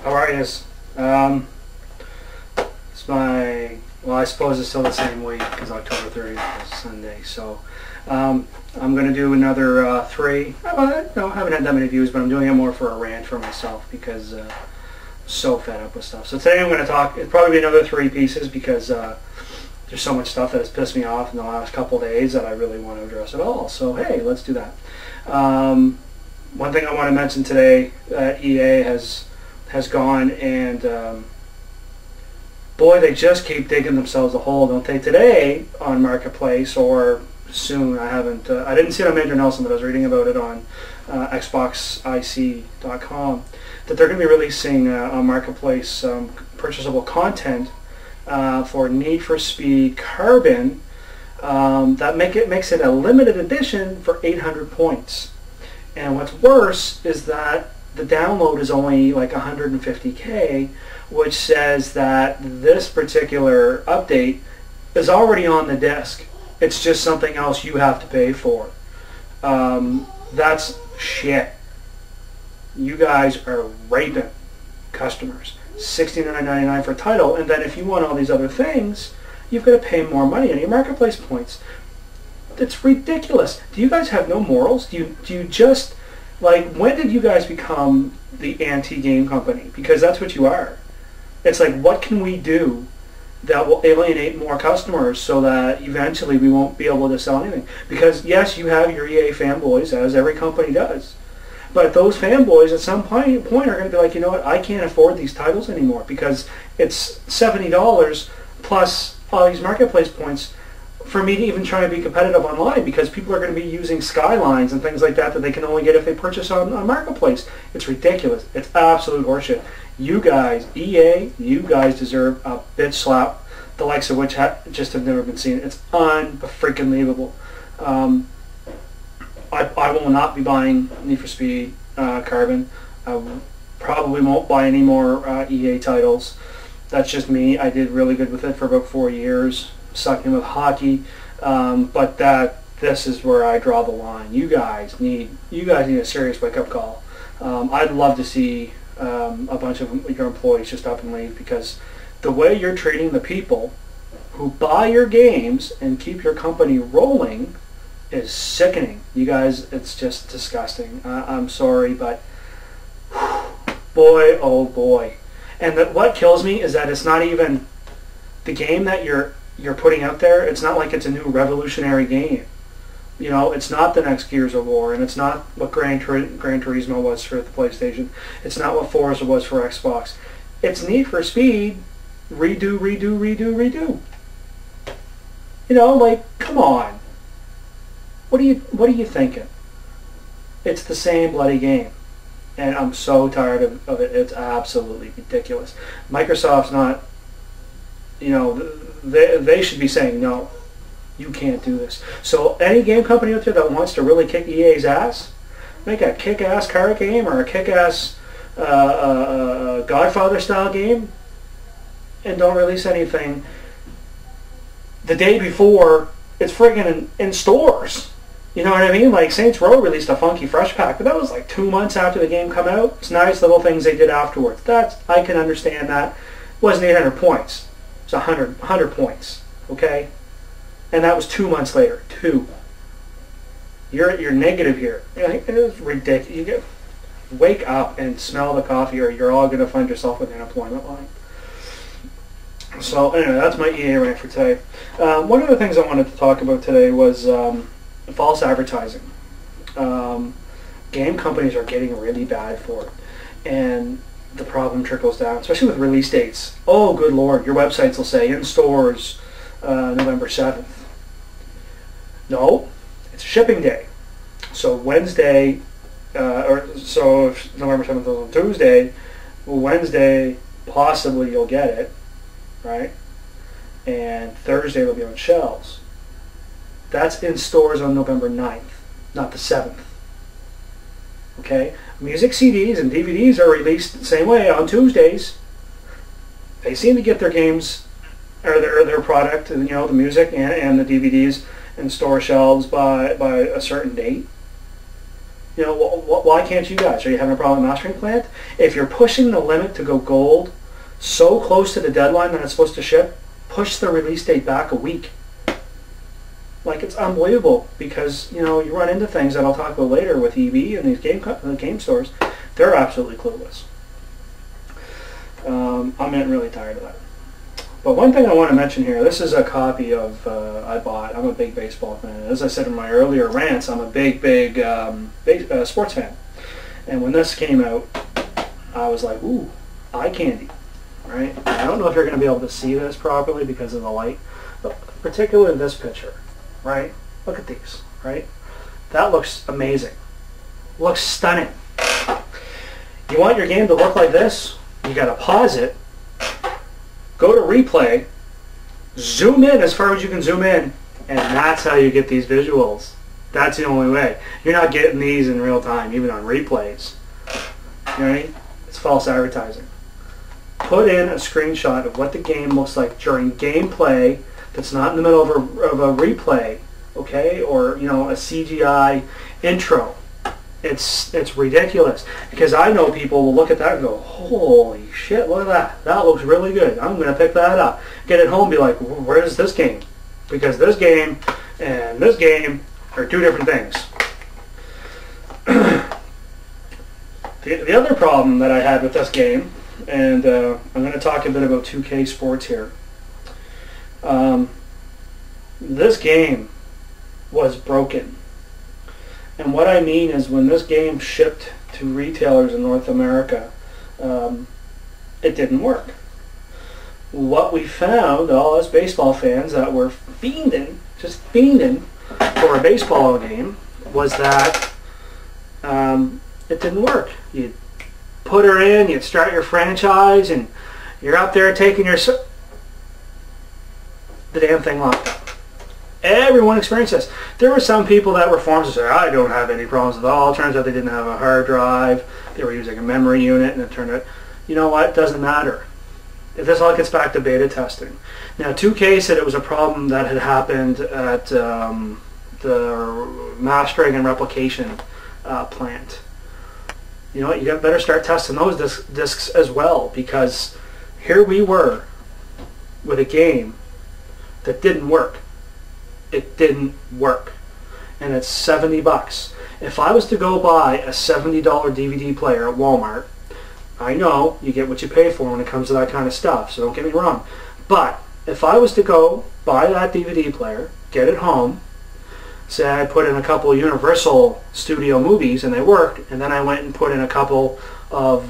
How are you? It's my, well, I suppose it's still the same week because October 30th is Sunday. So I'm going to do another 3. I haven't had that many views, but I'm doing it more for a rant for myself because I'm so fed up with stuff. So today I'm going to talk, it'll probably be another 3 pieces because there's so much stuff that has pissed me off in the last couple days that I really want to address it all. So hey, let's do that. One thing I want to mention today, EA has gone and boy, they just keep digging themselves a hole, don't they? Today on Marketplace, or soon, I didn't see it on Major Nelson, but I was reading about it on xboxic.com, that they're going to be releasing on Marketplace purchasable content for Need for Speed Carbon that makes it a limited edition for 800 points. And what's worse is that the download is only like 150K, which says that this particular update is already on the disc. It's just something else you have to pay for. That's shit. You guys are raping customers. $69.99 for a title, and then if you want all these other things, you've got to pay more money on your Marketplace points. It's ridiculous. Do you guys have no morals? Do you just, like, when did you guys become the anti-game company? Because that's what you are. It's like, what can we do that will alienate more customers so that eventually we won't be able to sell anything? Because yes, you have your EA fanboys, as every company does. But those fanboys at some point are going to be like, you know what, I can't afford these titles anymore because it's $70 plus all these Marketplace points for me to even try to be competitive online, because people are going to be using Skylines and things like that that they can only get if they purchase on Marketplace. It's ridiculous. It's absolute horseshit. You guys, EA, you guys deserve a bitch slap, the likes of which just have never been seen. It's un-freaking-believable. I will not be buying Need for Speed Carbon. I probably won't buy any more EA titles. That's just me. I did really good with it for about 4 years, sucked in with hockey, but this is where I draw the line. You guys need a serious wake-up call. I'd love to see a bunch of your employees just up and leave, because the way you're treating the people who buy your games and keep your company rolling is sickening. You guys, it's just disgusting. I'm sorry, but boy, oh boy. And what kills me is that it's not even the game that you're putting out there. It's not like it's a new revolutionary game. You know, it's not the next Gears of War, and it's not what Gran Turismo was for the PlayStation. It's not what Forza was for Xbox. It's Need for Speed redo, redo, redo, redo. You know, like, come on. What are you thinking? It's the same bloody game, and I'm so tired of it. It's absolutely ridiculous. Microsoft's not, you know, they should be saying no. You can't do this. So any game company out there that wants to really kick EA's ass, make a kick-ass car game or a kick-ass Godfather-style game, and don't release anything the day before it's friggin' in stores. You know what I mean? Like Saints Row released a Funky Fresh Pack, but that was like 2 months after the game come out. It's nice little things they did afterwards. I can understand that. It wasn't 800 points. It was 100 points. Okay? And that was 2 months later. 2. You're negative here. It is ridiculous. Wake up and smell the coffee, or you're all going to find yourself with an unemployment line. So anyway, that's my EA rant for today. One of the things I wanted to talk about today was false advertising. Game companies are getting really bad for it, and the problem trickles down, especially with release dates. Oh, good Lord, your websites will say in stores November 7th. No, it's shipping day. So Wednesday, so if November 7th is on Tuesday, Wednesday possibly you'll get it, right? And Thursday it'll be on shelves. That's in stores on November 9th, not the 7th. Okay? Music CDs and DVDs are released the same way on Tuesdays. They seem to get their games, or their product, you know, the music and the DVDs in store shelves by a certain date. You know, why can't you guys? Are you having a problem with Mastering Plant? If you're pushing the limit to go gold so close to the deadline that it's supposed to ship, push the release date back a week. Like, it's unbelievable, because, you know, you run into things that I'll talk about later with EB and these game stores. They're absolutely clueless. I'm getting really tired of that. But one thing I want to mention here, this is a copy of I bought. I'm a big baseball fan. As I said in my earlier rants, I'm a big sports fan. And when this came out, I was like, ooh, eye candy, right? I don't know if you're going to be able to see this properly because of the light, but particularly this picture, right? Look at these, right? That looks amazing. Looks stunning. You want your game to look like this? You got to pause it. Go to replay, zoom in as far as you can zoom in, and that's how you get these visuals. That's the only way. You're not getting these in real time, even on replays. Right? It's false advertising. Put in a screenshot of what the game looks like during gameplay that's not in the middle of a replay, okay? Or, you know, a CGI intro. It's ridiculous, because I know people will look at that and go, holy shit, look at that. That looks really good. I'm going to pick that up. Get it home and be like, where's this game? Because this game and this game are two different things. The other problem that I had with this game, and I'm going to talk a bit about 2K Sports here. This game was broken. And what I mean is, when this game shipped to retailers in North America, it didn't work. What we found, all us baseball fans that were just fiending for a baseball game, was that it didn't work. You'd put her in, you'd start your franchise, and you're up there taking your... The damn thing locked up. Everyone experienced this. There were some people that were forums that said, I don't have any problems at all. Turns out they didn't have a hard drive. They were using a memory unit, and it turned out, you know what, it doesn't matter. This all gets back to beta testing. Now, 2K said it was a problem that had happened at the mastering and replication plant. You know what, you better start testing those discs as well, because here we were with a game that didn't work. It didn't work, and it's $70. If I was to go buy a $70 DVD player at Walmart, I know you get what you pay for when it comes to that kind of stuff, so don't get me wrong, but if I was to go buy that DVD player, get it home, say I put in a couple of Universal Studio movies and they worked, and then I went and put in a couple of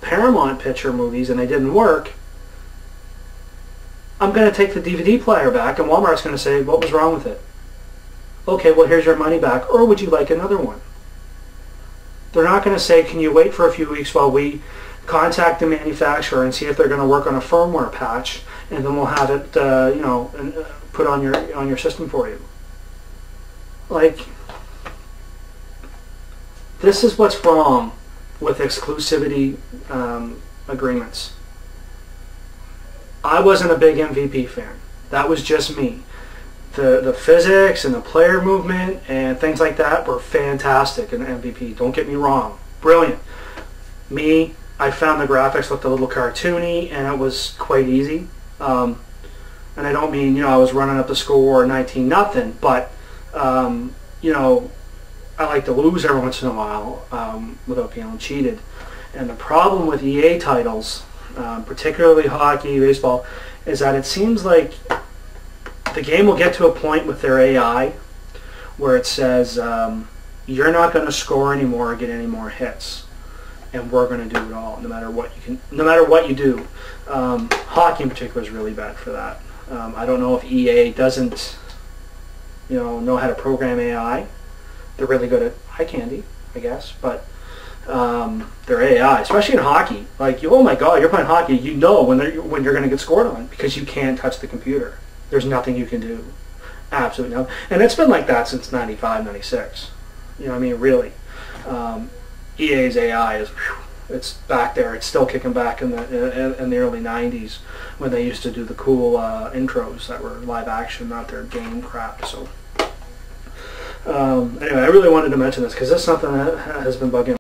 Paramount Picture movies and they didn't work, I'm going to take the DVD player back, and Walmart's going to say, what was wrong with it? Okay, well, here's your money back, or would you like another one? They're not going to say, can you wait for a few weeks while we contact the manufacturer and see if they're going to work on a firmware patch, and then we'll have it, you know, put on your system for you. Like, this is what's wrong with exclusivity agreements. I wasn't a big MVP fan. That was just me. The physics and the player movement and things like that were fantastic in MVP. Don't get me wrong. Brilliant. Me, I found the graphics looked a little cartoony, and it was quite easy. And I don't mean, you know, I was running up the score 19-0, but, you know, I like to lose every once in a while without feeling cheated. And the problem with EA titles, particularly hockey, baseball, is that it seems like the game will get to a point with their AI where it says, you're not going to score anymore or get any more hits, and we're going to do it all, no matter what you do. Hockey in particular is really bad for that. I don't know if EA doesn't, you know how to program AI. They're really good at eye candy, I guess, but their AI, especially in hockey, like, oh my God, you're playing hockey, you know when you're going to get scored on, because you can't touch the computer. There's nothing you can do. Absolutely nothing. And it's been like that since 95, 96. You know what I mean? Really. EA's AI is, it's back there. It's still kicking back in the early 90s when they used to do the cool intros that were live action, not their game crap. So Anyway, I really wanted to mention this because that's something that has been bugging me.